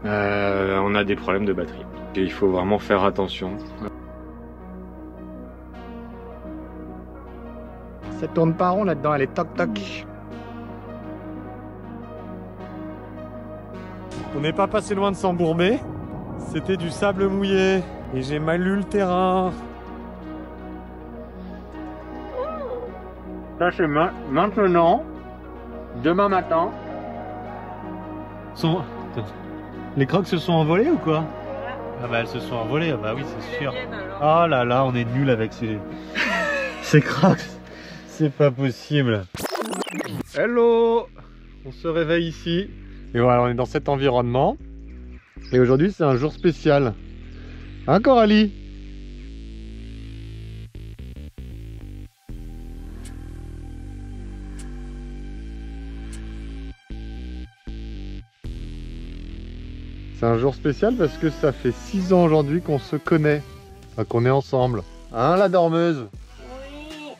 on a des problèmes de batterie. Et il faut vraiment faire attention. Ça tourne pas rond là-dedans, elle est toc-toc. On n'est pas passé loin de s'embourber. C'était du sable mouillé. Et j'ai mal lu le terrain. Ça c'est maintenant. Demain matin. Les crocs se sont envolés ou quoi? Ah bah elles se sont envolées, ah bah oui c'est sûr. Oh là là, on est nul avec ces crocs. C'est pas possible. Hello! On se réveille ici. Et voilà, on est dans cet environnement. Et aujourd'hui c'est un jour spécial. Hein Coralie? C'est un jour spécial parce que ça fait 6 ans aujourd'hui qu'on se connaît, enfin, qu'on est ensemble. Hein la dormeuse? Oui.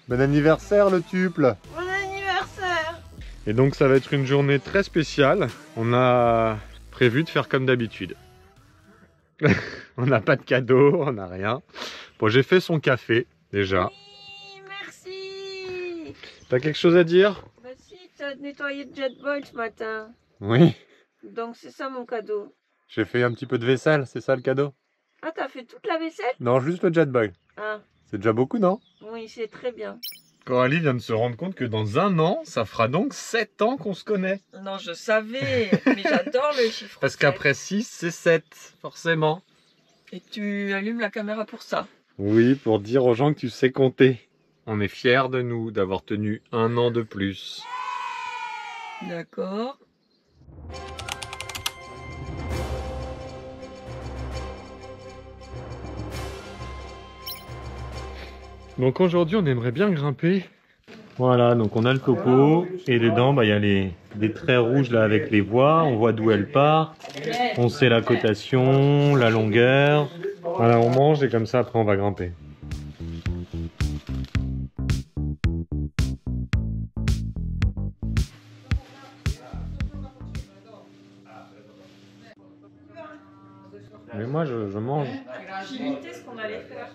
Bon anniversaire le tuple. Bon anniversaire. Et donc ça va être une journée très spéciale. On a prévu de faire comme d'habitude. On n'a pas de cadeau, on n'a rien. Bon, j'ai fait son café déjà. Oui, merci. T'as quelque chose à dire? Bah si, t'as nettoyé le Jetboil ce matin. Oui. Donc c'est ça mon cadeau. J'ai fait un petit peu de vaisselle, c'est ça le cadeau? Ah, t'as fait toute la vaisselle? Non, juste le Jetboil. Ah, C'est déjà beaucoup, non? oui, c'est très bien. Coralie vient de se rendre compte que dans un an, ça fera donc 7 ans qu'on se connaît. Non, je savais, mais j'adore le chiffre Parce 7. qu'après 6, c'est 7, forcément. Et tu allumes la caméra pour ça. Oui, pour dire aux gens que tu sais compter. On est fiers de nous d'avoir tenu un an de plus. D'accord. Donc aujourd'hui, on aimerait bien grimper. Voilà, donc on a le copeau et dedans bah, il y a des traits rouges là avec les voies, on voit d'où elles partent, on sait la cotation, la longueur. Voilà, on mange et comme ça après on va grimper. Mais moi je mange. J'imitais ce qu'on allait faire.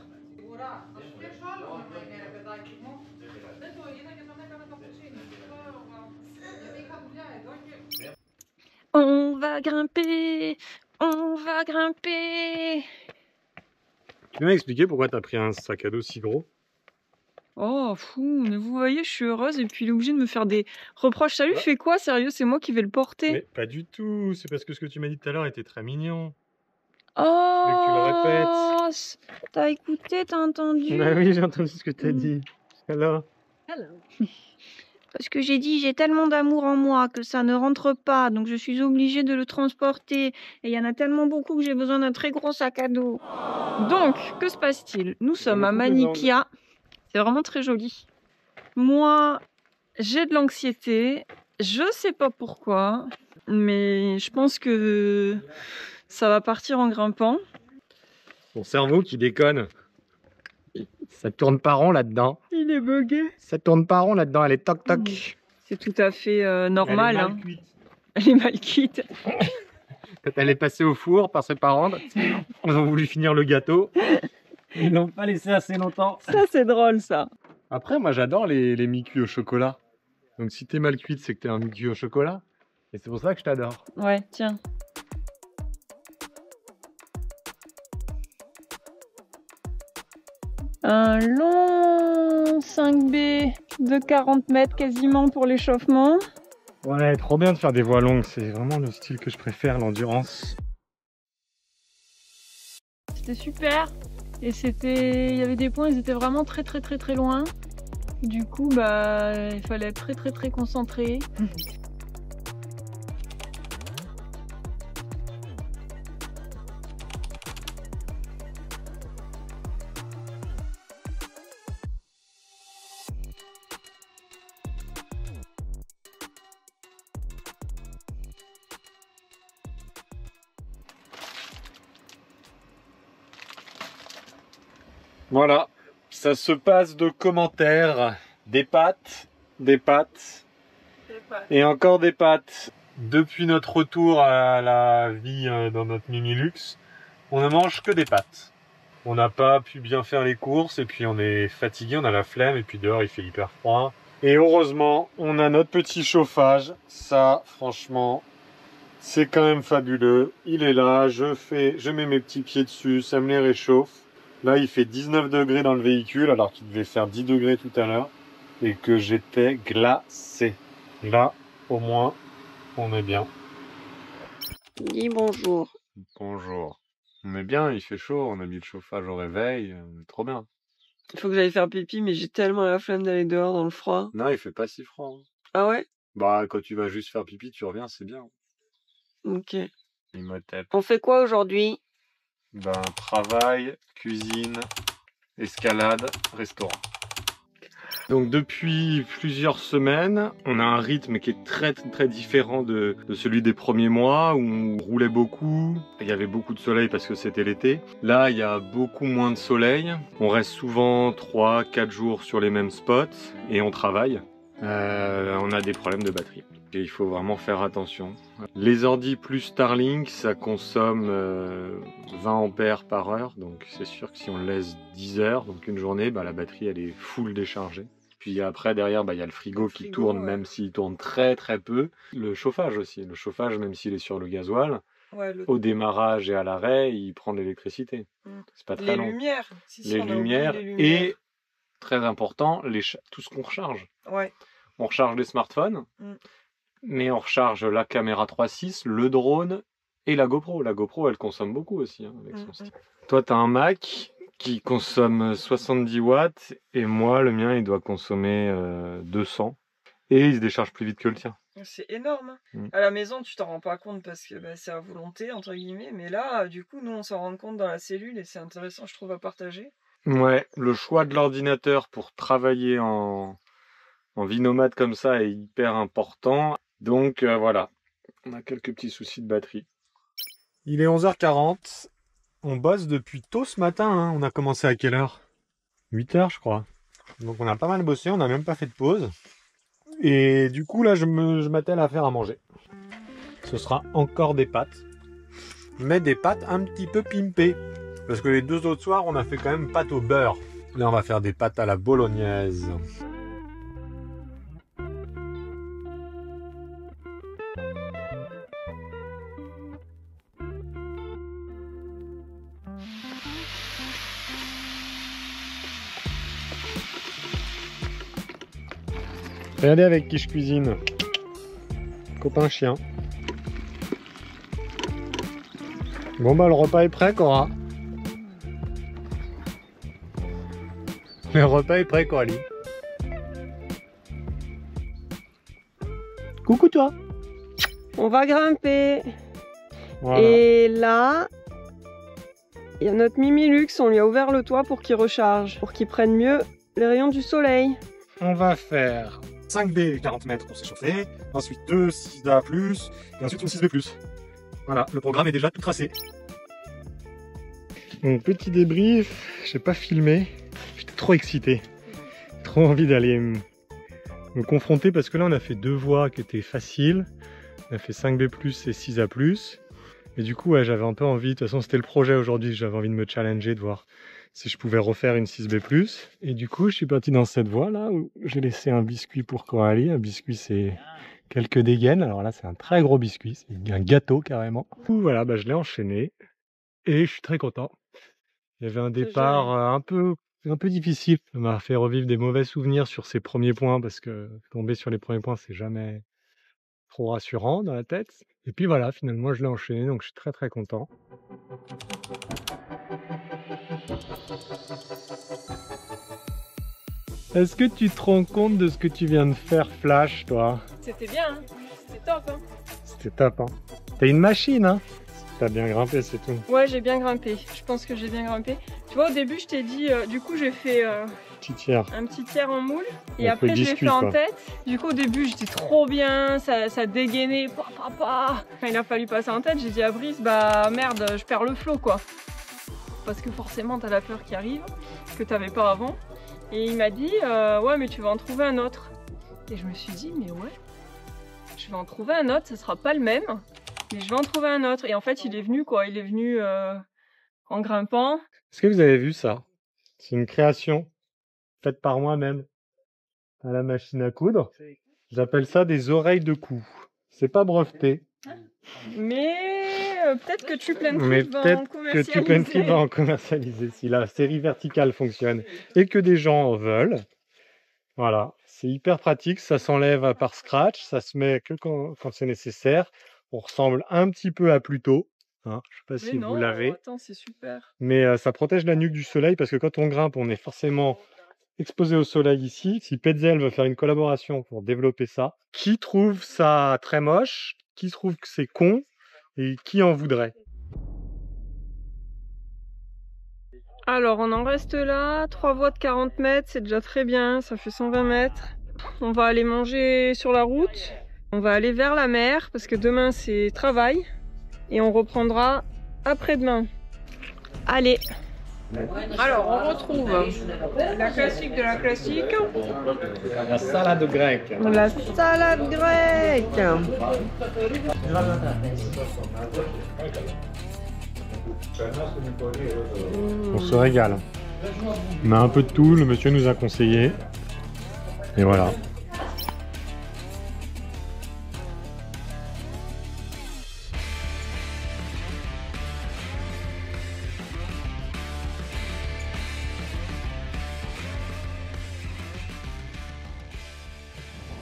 On va grimper, on va grimper. Tu peux m'expliquer pourquoi t'as pris un sac à dos si gros? Oh, fou, mais vous voyez, je suis heureuse et puis il est obligé de me faire des reproches. Ça lui fait quoi, sérieux? C'est moi qui vais le porter. Mais pas du tout, c'est parce que ce que tu m'as dit tout à l'heure était très mignon. Oh, veux que tu le répètes. T'as écouté, t'as entendu? Bah oui, j'ai entendu ce que t'as dit. Alors? Parce que j'ai dit, j'ai tellement d'amour en moi que ça ne rentre pas, donc je suis obligée de le transporter. Et il y en a tellement beaucoup que j'ai besoin d'un très gros sac à dos. Donc, que se passe-t-il? Nous sommes à Manikia. C'est vraiment très joli. Moi, j'ai de l'anxiété. Je sais pas pourquoi, mais je pense que ça va partir en grimpant. Ton cerveau qui déconne. Ça tourne pas rond là-dedans. Il est bugué. Ça tourne pas rond là-dedans, elle est toc-toc. C'est tout à fait normal. Elle est hein. mal cuite. Elle est mal quitte. Quand elle est passée au four par ses parents, ils ont voulu finir le gâteau. Ils l'ont pas laissé assez longtemps. Ça, c'est drôle, ça. Après, moi j'adore les mi-cuits au chocolat. Donc si t'es mal cuite, c'est que t'es un mi-cuit au chocolat. Et c'est pour ça que je t'adore. Ouais, tiens. Un long 5B de 40 mètres quasiment pour l'échauffement. Ouais, trop bien de faire des voies longues. C'est vraiment le style que je préfère, l'endurance. C'était super. Et il y avait des points, ils étaient vraiment très loin. Du coup, bah, il fallait être très concentré. Voilà, ça se passe de commentaires, des pâtes, et encore des pâtes. Depuis notre retour à la vie dans notre Mimilux, on ne mange que des pâtes. On n'a pas pu bien faire les courses et puis on est fatigué, on a la flemme et puis dehors il fait hyper froid. Et heureusement, on a notre petit chauffage. Ça, franchement, c'est quand même fabuleux. Il est là, je mets mes petits pieds dessus, ça me les réchauffe. Là, il fait 19 degrés dans le véhicule alors qu'il devait faire 10 degrés tout à l'heure et que j'étais glacé. Là, au moins, on est bien. Dis bonjour. Bonjour. On est bien, il fait chaud, on a mis le chauffage au réveil, trop bien. Il faut que j'aille faire pipi, mais j'ai tellement la flemme d'aller dehors dans le froid. Non, il fait pas si froid. Hein. Ah ouais? Bah, quand tu vas juste faire pipi, tu reviens, c'est bien. Ok. Imhotep. On fait quoi aujourd'hui? Ben, travail, cuisine, escalade, restaurant. Donc depuis plusieurs semaines, on a un rythme qui est très différent de celui des premiers mois où on roulait beaucoup. Il y avait beaucoup de soleil parce que c'était l'été. Là, il y a beaucoup moins de soleil. On reste souvent 3-4 jours sur les mêmes spots et on travaille. On a des problèmes de batterie. Et il faut vraiment faire attention. Les ordi plus Starlink, ça consomme 20 ampères par heure. Donc c'est sûr que si on le laisse 10 heures, donc une journée, bah, la batterie elle est full déchargée. Puis après derrière, bah, y a le frigo qui tourne, ouais. Même s'il tourne très peu. Le chauffage aussi. Le chauffage, même s'il est sur le gasoil, ouais, au démarrage et à l'arrêt, il prend de l'électricité. C'est pas très long. Lumières. Les lumières. Et très important, tout ce qu'on recharge. Ouais. On recharge les smartphones. Mais on recharge la caméra 3.6, le drone et la GoPro. La GoPro, elle consomme beaucoup aussi hein, avec son stick. Toi, tu as un Mac qui consomme 70 watts et moi, le mien, il doit consommer 200. Et il se décharge plus vite que le tien. C'est énorme. À la maison, tu t'en rends pas compte parce que bah, c'est à volonté, entre guillemets. Mais là, du coup, nous, on s'en rend compte dans la cellule et c'est intéressant, je trouve, à partager. Ouais, le choix de l'ordinateur pour travailler en vie nomade comme ça est hyper important. Donc voilà, on a quelques petits soucis de batterie. Il est 11h40, on bosse depuis tôt ce matin, hein. On a commencé à quelle heure? 8h je crois. Donc on a pas mal bossé, on n'a même pas fait de pause. Et du coup là je m'attelle à faire à manger. Ce sera encore des pâtes, mais des pâtes un petit peu pimpées. Parce que les 2 autres soirs on a fait quand même pâtes au beurre. Là on va faire des pâtes à la bolognaise. Regardez avec qui je cuisine. Copain chien. Bon bah le repas est prêt, Cora. Le repas est prêt, Coralie. Coucou toi. On va grimper. Voilà. Et là, il y a notre Mimilux, on lui a ouvert le toit pour qu'il recharge, pour qu'il prenne mieux les rayons du soleil. On va faire 5B 40 mètres pour s'échauffer, ensuite 2 6A+, et ensuite une 6B+. Voilà, le programme est déjà tout tracé. Donc petit débrief, j'ai pas filmé, j'étais trop excité, trop envie d'aller me confronter parce que là on a fait 2 voies qui étaient faciles, on a fait 5B+, et 6A+, et du coup ouais, j'avais un peu envie, de toute façon c'était le projet aujourd'hui, j'avais envie de me challenger, de voir si je pouvais refaire une 6B+. Et du coup, je suis parti dans cette voie-là où j'ai laissé un biscuit pour Coralie. Un biscuit, c'est quelques dégaines. Alors là, c'est un très gros biscuit. C'est un gâteau, carrément. Voilà, bah, je l'ai enchaîné. Et je suis très content. Il y avait un départ un peu difficile. Ça m'a fait revivre des mauvais souvenirs sur ces premiers points. Parce que tomber sur les premiers points, c'est jamais trop rassurant dans la tête. Et puis voilà, finalement, je l'ai enchaîné. Donc, je suis très content. Est-ce que tu te rends compte de ce que tu viens de faire, Flash, toi? C'était bien, hein? C'était top. Hein? C'était top, hein? T'as une machine, hein? T'as bien grimpé, c'est tout. Ouais, j'ai bien grimpé. Je pense que j'ai bien grimpé. Tu vois, au début, je t'ai dit, du coup, j'ai fait un petit tiers en moule. Et après, je l'ai fait en tête. Du coup, au début, j'étais trop bien. Ça dégainait. Quand il a fallu passer en tête, j'ai dit à Brice, bah merde, je perds le flow, quoi. Parce que forcément, t'as la peur qui arrive, que t'avais pas avant. Et il m'a dit, ouais, mais tu vas en trouver un autre. Et je me suis dit, mais ouais, je vais en trouver un autre, ça sera pas le même, mais je vais en trouver un autre. Et en fait, il est venu quoi, il est venu en grimpant. Est-ce que vous avez vu ça? C'est une création faite par moi-même à la machine à coudre. J'appelle ça des oreilles de cou. C'est pas breveté. Mais peut-être que tu plein de Mais va en peut-être que commercialiser. tu plein de va en commercialiser si la série verticale fonctionne et que des gens en veulent. Voilà, c'est hyper pratique, ça s'enlève par scratch, ça se met que quand c'est nécessaire. On ressemble un petit peu à Pluto. Hein, je sais pas si vous l'avez. Attends, c'est super. Mais ça protège la nuque du soleil parce que quand on grimpe, on est forcément exposé au soleil ici. Si Petzl veut faire une collaboration pour développer ça, qui trouve ça très moche? Qui trouve que c'est con? Et qui en voudrait? Alors, on en reste là. 3 voies de 40 mètres, c'est déjà très bien. Ça fait 120 mètres. On va aller manger sur la route. On va aller vers la mer parce que demain, c'est travail. Et on reprendra après-demain. Allez. Alors, on retrouve la classique de la classique. La salade grecque. La salade grecque. On se régale. On a un peu de tout, le monsieur nous a conseillé. Et voilà.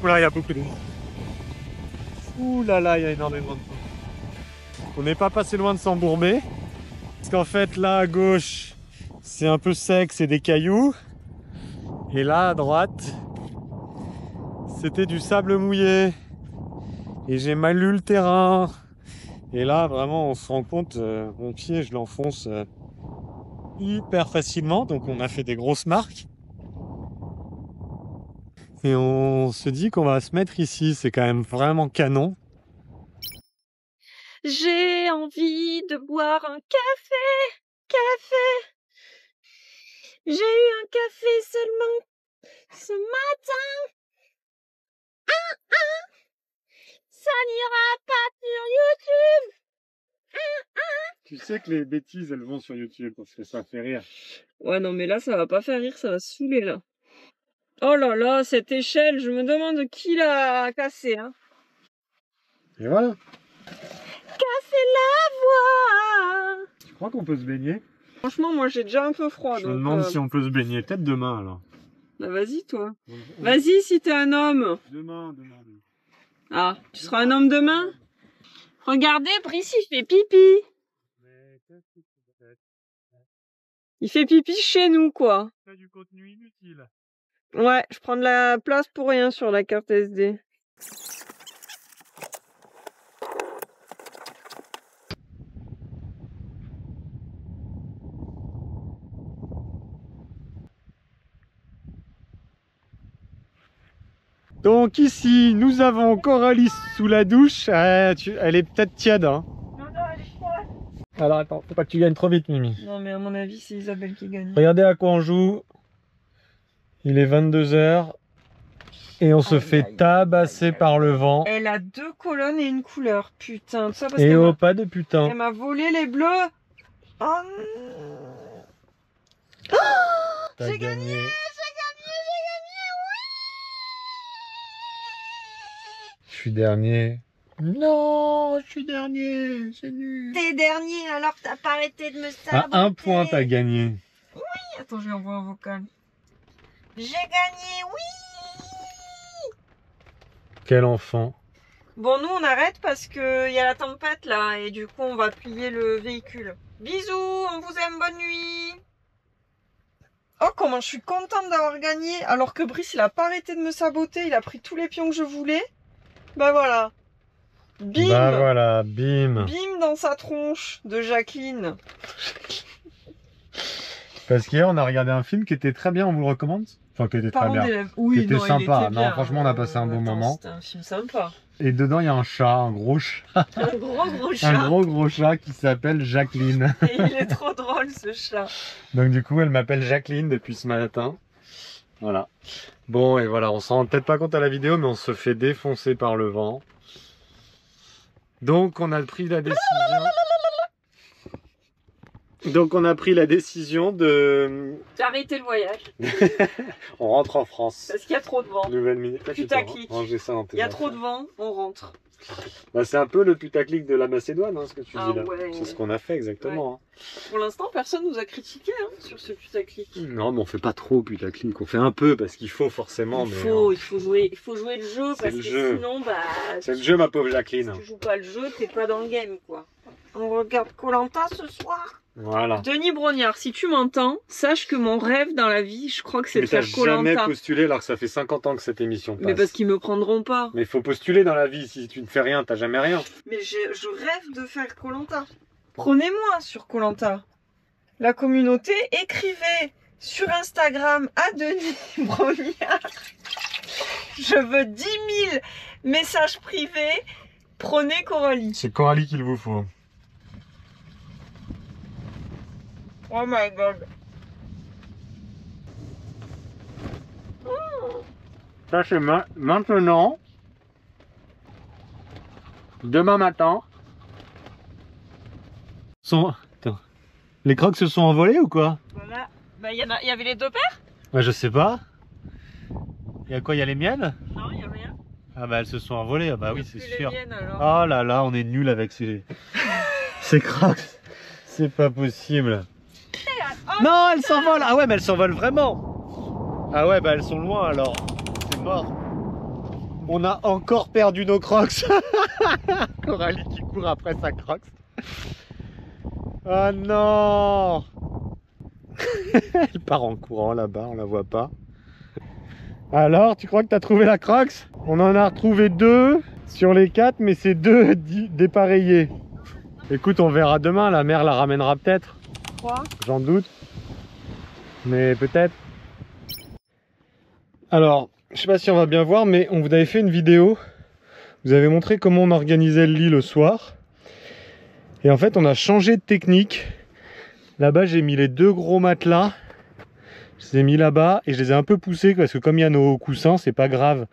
Oula, il y a beaucoup d'eau. Ouh là là, il y a énormément d'eau. On n'est pas passé loin de s'embourber. Parce qu'en fait, là à gauche, c'est un peu sec, c'est des cailloux. Et là à droite, c'était du sable mouillé. Et j'ai mal lu le terrain. Et là, vraiment, on se rend compte, mon pied, je l'enfonce hyper facilement. Donc on a fait des grosses marques. Et on se dit qu'on va se mettre ici, c'est quand même vraiment canon. J'ai envie de boire un café. J'ai eu un café seulement ce matin. Ça n'ira pas sur YouTube. Tu sais que les bêtises, elles vont sur YouTube parce que ça fait rire. Ouais, non, mais là, ça va pas faire rire, ça va se saouler, là. Oh là là, cette échelle, je me demande qui l'a cassée, hein. Et voilà. Café la voix. Tu crois qu'on peut se baigner? Franchement, moi, j'ai déjà un peu froid. Je me demande si on peut se baigner. Peut-être demain, alors. Bah, vas-y, toi. Vas-y, si t'es un homme. Demain. Ah, tu seras un homme demain? Regardez, Brice, il fait pipi. Il fait pipi chez nous, quoi. C'est du contenu inutile. Ouais, je prends de la place pour rien sur la carte SD. Donc ici, nous avons Coralie sous la douche. Elle est peut-être tiède. Hein. Non, elle est froide. Alors attends, faut pas que tu gagnes trop vite, Mimi. Non, mais à mon avis, c'est Isabelle qui gagne. Regardez à quoi on joue. Il est 22 h. Et on se fait tabasser par le vent. Elle a 2 colonnes et une couleur. Putain, tout ça parce Et qu'elle oh, pas de putain. elle m'a volé les bleus. Oh, J'ai gagné. Je suis dernier. Non, je suis dernier. C'est nul. T'es dernier alors que t'as pas arrêté de me À saboter. 1 point, t'as gagné. attends, je lui envoie un vocal. J'ai gagné, oui. Quel enfant. Bon, nous, on arrête parce qu'il y a la tempête, là, et du coup, on va plier le véhicule. Bisous, on vous aime, bonne nuit. Oh, comment je suis contente d'avoir gagné, alors que Brice, il a pas arrêté de me saboter, il a pris tous les pions que je voulais. Bah voilà. Bim. Bah voilà, bim. Bim dans sa tronche de Jacqueline. Parce qu'hier, on a regardé un film qui était très bien, on vous le recommande. Enfin, qui était très Parents bien. d'élèves. Oui, Qui était non, sympa. il était Non, bien. franchement, on a passé un bon moment. C'était un film sympa. Et dedans, il y a un chat, un gros chat. Un gros chat. Un gros chat qui s'appelle Jacqueline. Et il est trop drôle, ce chat. Donc du coup, elle m'appelle Jacqueline depuis ce matin. Voilà. Bon, et voilà, on s'en rend peut-être pas compte à la vidéo, mais on se fait défoncer par le vent. Donc on a pris la décision. Donc on a pris la décision de... D'arrêter le voyage. On rentre en France. Parce qu'il y a trop de vent. Nouvelle minute. Putaclic. Il y a trop de vent. vent, on rentre. Bah, c'est un peu le putaclic de la Macédoine, hein, ce que tu Ah dis là. ouais. C'est ce qu'on a fait exactement. Pour l'instant, personne nous a critiqué hein, sur ce putaclic. Hein. Non, mais on fait pas trop putaclic. On fait un peu parce qu'il faut forcément. Il faut jouer le jeu parce que sinon, bah. C'est le jeu, ma pauvre Jacqueline. Si tu joues pas le jeu, t'es pas dans le game, quoi. On regarde Koh-Lanta ce soir. Voilà. Denis Brognard, si tu m'entends, sache que mon rêve dans la vie, je crois que c'est de faire Mais t'as Koh-Lanta. jamais postulé alors que ça fait 50 ans que cette émission passe. Mais parce qu'ils me prendront pas. Mais il faut postuler dans la vie. Si tu ne fais rien, t'as jamais rien. Mais je rêve de faire Koh-Lanta. Prenez-moi sur Koh-Lanta. La communauté, écrivez sur Instagram à Denis Brognard. Je veux 10 000 messages privés. Prenez Coralie. C'est Coralie qu'il vous faut. Oh my god. Ça c'est maintenant. Demain matin. Attends. Les crocs se sont envolés ou quoi? Voilà. Bah, il y avait les deux paires? Bah, je sais pas. Il y a quoi? Il y a les miennes? Non, il y a rien. Ah bah elles se sont envolées, ah bah oui c'est sûr. Miennes, alors. Oh là là, on est nul avec ces crocs. C'est pas possible. Non, elles s'envolent. Ah ouais, mais elles s'envolent vraiment. Ah ouais, bah elles sont loin alors. C'est mort. On a encore perdu nos crocs. Coralie qui court après sa crocs. Oh non. Elle part en courant là-bas, on la voit pas. Alors, tu crois que tu as trouvé la crocs? On en a retrouvé 2 sur les 4, mais c'est 2 dépareillés. Écoute, on verra demain, la mère la ramènera peut-être. J'en doute. Mais peut-être. Alors, je sais pas si on va bien voir, mais on vous avait fait une vidéo. Vous avez montré comment on organisait le lit le soir. Et en fait, on a changé de technique. Là-bas, j'ai mis les 2 gros matelas. Je les ai mis là-bas et je les ai un peu poussés parce que comme il y a nos coussins, c'est pas grave.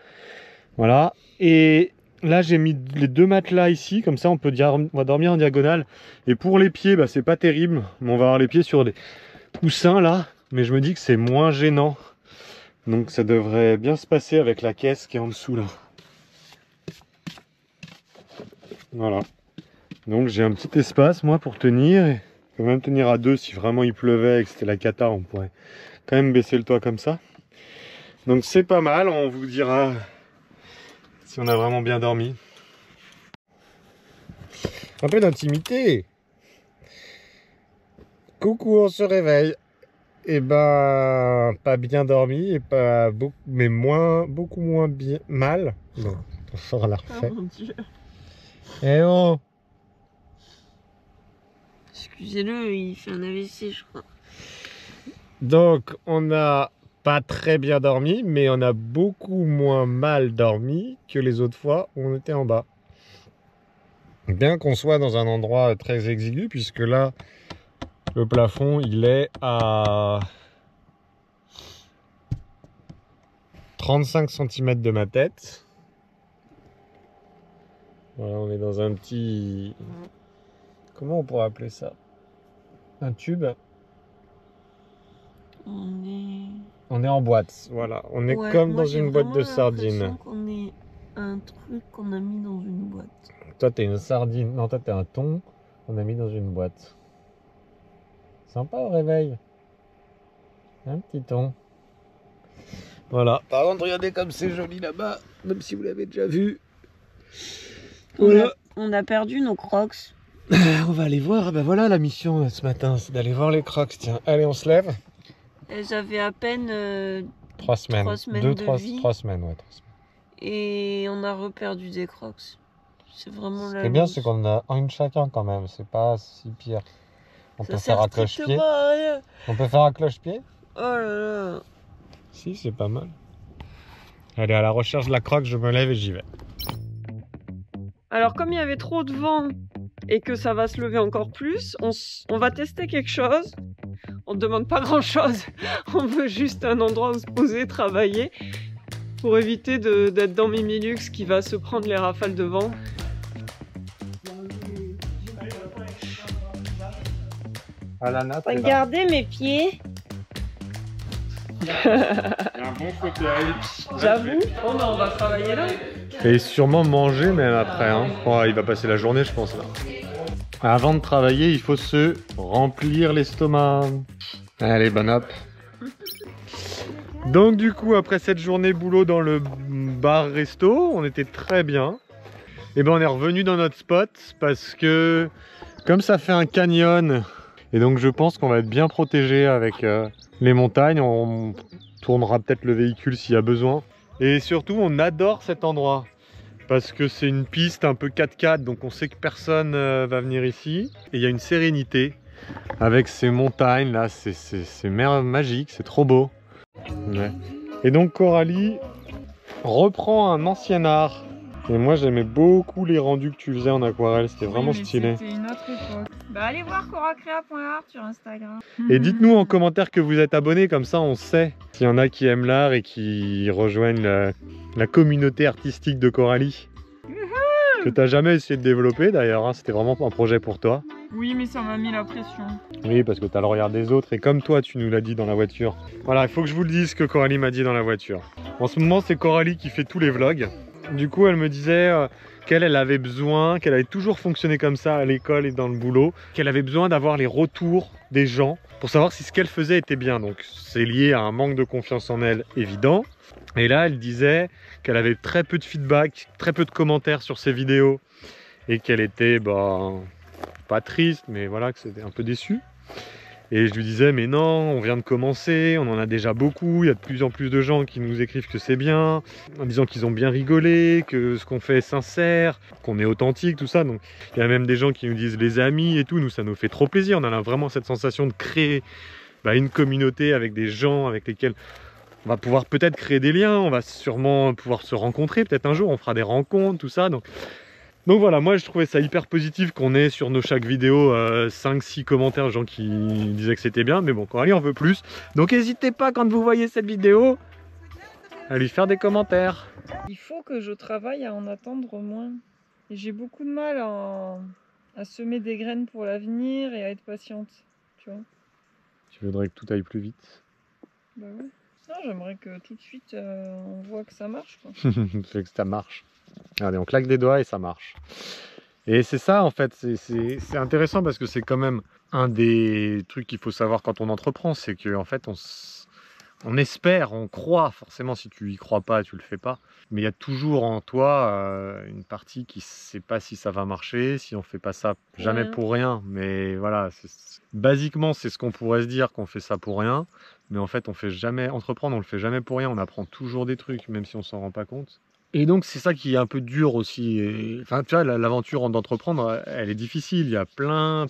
Voilà. Et là, j'ai mis les 2 matelas ici. Comme ça, on va dormir en diagonale. Et pour les pieds, bah, c'est pas terrible. Mais on va avoir les pieds sur des coussins là. Mais je me dis que c'est moins gênant. Donc ça devrait bien se passer avec la caisse qui est en dessous là. Voilà. Donc j'ai un petit espace moi pour tenir. Et je peux même tenir à 2 si vraiment il pleuvait et que c'était la cata. On pourrait quand même baisser le toit comme ça. Donc c'est pas mal. On vous dira si on a vraiment bien dormi. Un peu d'intimité. Coucou, on se réveille. Et ben, pas bien dormi, et pas beaucoup, mais beaucoup moins bien, mal. Non, on la refait. Oh mon Dieu. Eh oh! Excusez-le, il fait un AVC, je crois. Donc, on n'a pas très bien dormi, mais on a beaucoup moins mal dormi que les autres fois où on était en bas. Bien qu'on soit dans un endroit très exigu, puisque là, le plafond, il est à 35 cm de ma tête. Voilà, on est dans un petit... Comment on pourrait appeler ça? Un tube. On est en boîte, voilà. On est comme dans une boîte de sardines. On est un truc qu'on a mis dans une boîte. Toi, t'es une sardine. Non, toi, t'es un thon qu'on a mis dans une boîte. Sympa au réveil. Un petit thon. Voilà. Par contre, regardez comme c'est joli là-bas, même si vous l'avez déjà vu. Voilà. On a perdu nos crocs. On va aller voir. Ben voilà la mission ce matin, c'est d'aller voir les crocs. Tiens, allez, on se lève. Elles avaient à peine 3 semaines. 3 semaines de 3 vie. semaines, ouais. 3 semaines. Et on a reperdu des crocs. C'est vraiment la Ce qui est bien, loose. c'est qu'on a une chacun quand même. C'est pas si pire. On peut faire à cloche-pied. On peut faire à cloche-pied. Oh là là. Si, c'est pas mal. Allez, à la recherche de la croque, je me lève et j'y vais. Alors comme il y avait trop de vent et que ça va se lever encore plus, on va tester quelque chose. On ne demande pas grand chose. On veut juste un endroit où se poser, travailler, pour éviter d'être dans Mimilux qui va se prendre les rafales de vent. à la natte. Regardez mes pieds. Il y a un bon fauteuil. J'avoue. Bon, bah, on va travailler là. Et sûrement manger même après. Hein. Oh, il va passer la journée, je pense. Là. Avant de travailler, il faut se remplir l'estomac. Allez, bon app. Donc du coup, après cette journée boulot dans le bar-resto, on était très bien. Et ben on est revenu dans notre spot parce que comme ça fait un canyon, et donc je pense qu'on va être bien protégé avec les montagnes. On tournera peut-être le véhicule s'il y a besoin. Et surtout, on adore cet endroit parce que c'est une piste un peu 4x4, donc on sait que personne va venir ici. Et il y a une sérénité avec ces montagnes là, c'est magique, c'est trop beau. Ouais. Et donc Coralie reprend un ancien art. Et moi j'aimais beaucoup les rendus que tu faisais en aquarelle, c'était vraiment stylé. C'était une autre époque. Bah allez voir coracrea.art sur Instagram. Et dites-nous en commentaire que vous êtes abonnés, comme ça on sait s'il y en a qui aiment l'art et qui rejoignent la communauté artistique de Coralie. Que t'as jamais essayé de développer d'ailleurs, hein, c'était vraiment un projet pour toi. Oui, mais ça m'a mis la pression. Oui, parce que t'as le regard des autres et comme toi tu nous l'as dit dans la voiture. Voilà, il faut que je vous le dise ce que Coralie m'a dit dans la voiture. En ce moment c'est Coralie qui fait tous les vlogs. Du coup elle me disait qu'elle avait besoin, qu'elle avait toujours fonctionné comme ça à l'école et dans le boulot, qu'elle avait besoin d'avoir les retours des gens pour savoir si ce qu'elle faisait était bien. Donc c'est lié à un manque de confiance en elle évident. Et là elle disait qu'elle avait très peu de feedback, très peu de commentaires sur ses vidéos et qu'elle était pas triste, mais voilà, que c'était un peu déçue. Et je lui disais mais non, on vient de commencer, on en a déjà beaucoup, il y a de plus en plus de gens qui nous écrivent que c'est bien, en disant qu'ils ont bien rigolé, que ce qu'on fait est sincère, qu'on est authentique, tout ça. Donc il y a même des gens qui nous disent les amis et tout, nous ça nous fait trop plaisir, on a vraiment cette sensation de créer une communauté avec des gens avec lesquels on va pouvoir peut-être créer des liens, on va sûrement pouvoir se rencontrer, peut-être un jour on fera des rencontres, tout ça. Donc voilà, moi je trouvais ça hyper positif qu'on ait sur chaque vidéo 5-6 commentaires de gens qui disaient que c'était bien, mais bon, Coralie en veut plus. Donc n'hésitez pas quand vous voyez cette vidéo à lui faire des commentaires. Il faut que je travaille à en attendre moins. Et j'ai beaucoup de mal à semer des graines pour l'avenir et à être patiente, tu vois. Tu voudrais que tout aille plus vite? Bah ouais. Non, j'aimerais que tout de suite on voit que ça marche, quoi. C'est que ça marche. Allez, on claque des doigts et ça marche. Et c'est ça en fait, c'est intéressant parce que c'est quand même un des trucs qu'il faut savoir quand on entreprend, c'est qu'en fait on espère, on croit, forcément si tu y crois pas, tu le fais pas. Mais il y a toujours en toi une partie qui sait pas si ça va marcher, si on fait pas ça jamais pour rien. Mais voilà, basiquement c'est ce qu'on pourrait se dire, qu'on fait ça pour rien. Mais en fait on fait jamais, entreprendre on le fait jamais pour rien, on apprend toujours des trucs même si on s'en rend pas compte. Et donc c'est ça qui est un peu dur aussi. Enfin tu vois, l'aventure d'entreprendre, elle est difficile. Il y a plein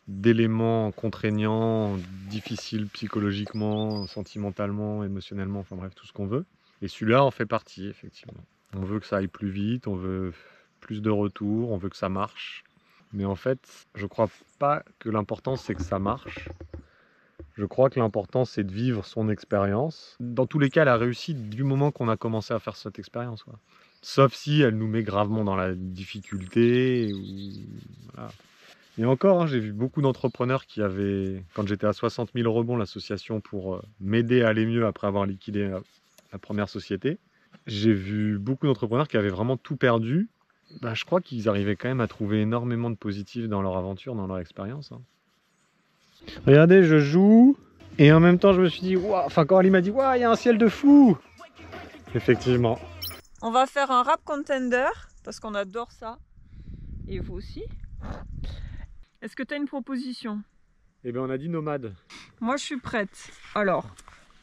d'éléments contraignants, difficiles psychologiquement, sentimentalement, émotionnellement, enfin bref, tout ce qu'on veut. Et celui-là en fait partie, effectivement. On veut que ça aille plus vite, on veut plus de retours, on veut que ça marche. Mais en fait, je crois pas que l'important c'est que ça marche. Je crois que l'important c'est de vivre son expérience. Dans tous les cas, elle a réussi du moment qu'on a commencé à faire cette expérience, quoi. Sauf si elle nous met gravement dans la difficulté. Voilà. Et encore, hein, j'ai vu beaucoup d'entrepreneurs qui avaient, quand j'étais à 60 000 rebonds, l'association pour m'aider à aller mieux après avoir liquidé la première société. J'ai vu beaucoup d'entrepreneurs qui avaient vraiment tout perdu. Je crois qu'ils arrivaient quand même à trouver énormément de positifs dans leur aventure, dans leur expérience, hein. Regardez, je joue et en même temps je me suis dit, waouh, enfin Coralie m'a dit, waouh, il y a un ciel de fou. Effectivement. On va faire un rap contender parce qu'on adore ça. Et vous aussi. Est-ce que tu as une proposition? Eh bien on a dit nomade. Moi je suis prête. Alors,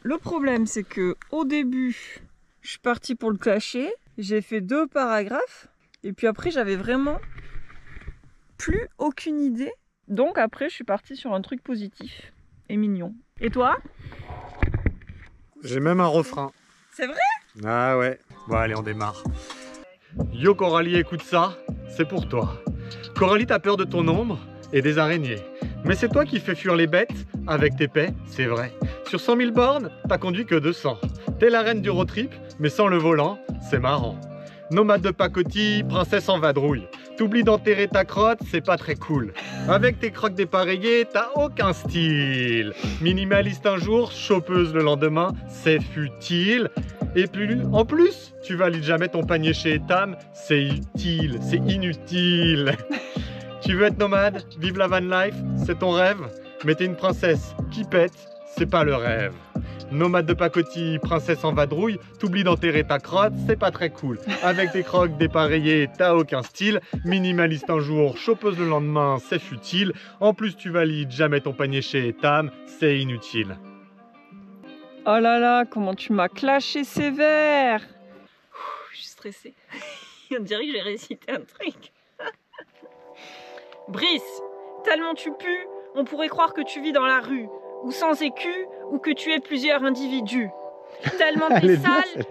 le problème c'est que au début, je suis partie pour le clasher. J'ai fait 2 paragraphes. Et puis après j'avais vraiment plus aucune idée. Donc après, je suis partie sur un truc positif et mignon. Et toi? J'ai même un refrain. C'est vrai? Ah ouais. Bon allez, on démarre. Yo Coralie, écoute ça, c'est pour toi. Coralie, t'as peur de ton ombre et des araignées. Mais c'est toi qui fais fuir les bêtes avec tes paix, c'est vrai. Sur 100 000 bornes, t'as conduit que 200. T'es la reine du road trip, mais sans le volant, c'est marrant. Nomade de pacotille, princesse en vadrouille. t'oublies d'enterrer ta crotte, c'est pas très cool. Avec tes crocs dépareillés, t'as aucun style. Minimaliste un jour, chopeuse le lendemain, c'est futile. Et puis, en plus, tu valides jamais ton panier chez Etam, c'est utile, c'est inutile. Tu veux être nomade, vivre la van life, c'est ton rêve, mais t'es une princesse qui pète, c'est pas le rêve. Nomade de pacotille, princesse en vadrouille, t'oublies d'enterrer ta crotte, c'est pas très cool. Avec tes crocs dépareillés, t'as aucun style. Minimaliste un jour, chopeuse le lendemain, c'est futile. En plus, tu valides jamais ton panier chez Etam, c'est inutile. Oh là là, comment tu m'as clashé sévère. Je suis stressée. On dirait que j'ai récité un truc. Brice, tellement tu pues, on pourrait croire que tu vis dans la rue, ou sans écu, ou que tu es plusieurs individus. Tellement t'es sale,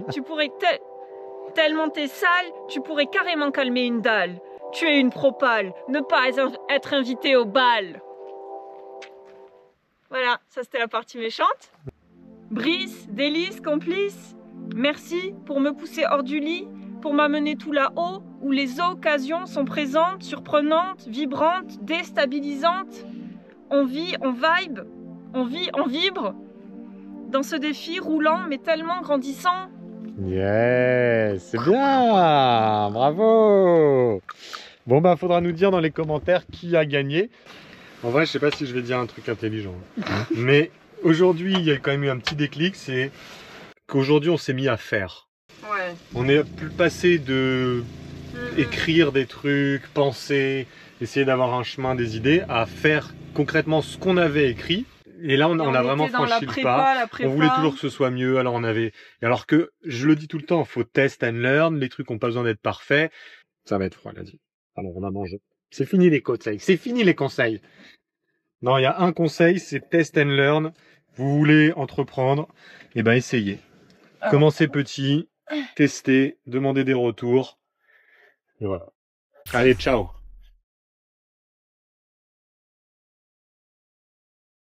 tellement t'es sale, tu pourrais carrément calmer une dalle. Tu es une propale, ne pas être invité au bal. Voilà, ça c'était la partie méchante. Brice, délice, complice, merci pour me pousser hors du lit, pour m'amener tout là-haut, où les occasions sont présentes, surprenantes, vibrantes, déstabilisantes. On vit, on vibe, on vit, on vibre, dans ce défi roulant mais tellement grandissant. Yes, c'est bien, bravo. Bon bah faudra nous dire dans les commentaires qui a gagné. En vrai je sais pas si je vais dire un truc intelligent, mais aujourd'hui il y a quand même eu un petit déclic, c'est qu'aujourd'hui on s'est mis à faire. Ouais. On est plus passé de écrire des trucs, penser, essayer d'avoir un chemin, des idées, à faire concrètement ce qu'on avait écrit. Et là, on a vraiment franchi le pas. On voulait toujours que ce soit mieux. Alors que, je le dis tout le temps, faut test and learn. Les trucs n'ont pas besoin d'être parfaits. Ça va être froid, là. Alors, on a mangé. C'est fini les conseils. C'est fini les conseils. Non, il y a un conseil, c'est test and learn. Vous voulez entreprendre, eh ben, essayez. Commencez petit, testez, demandez des retours. Et voilà. Allez, ciao.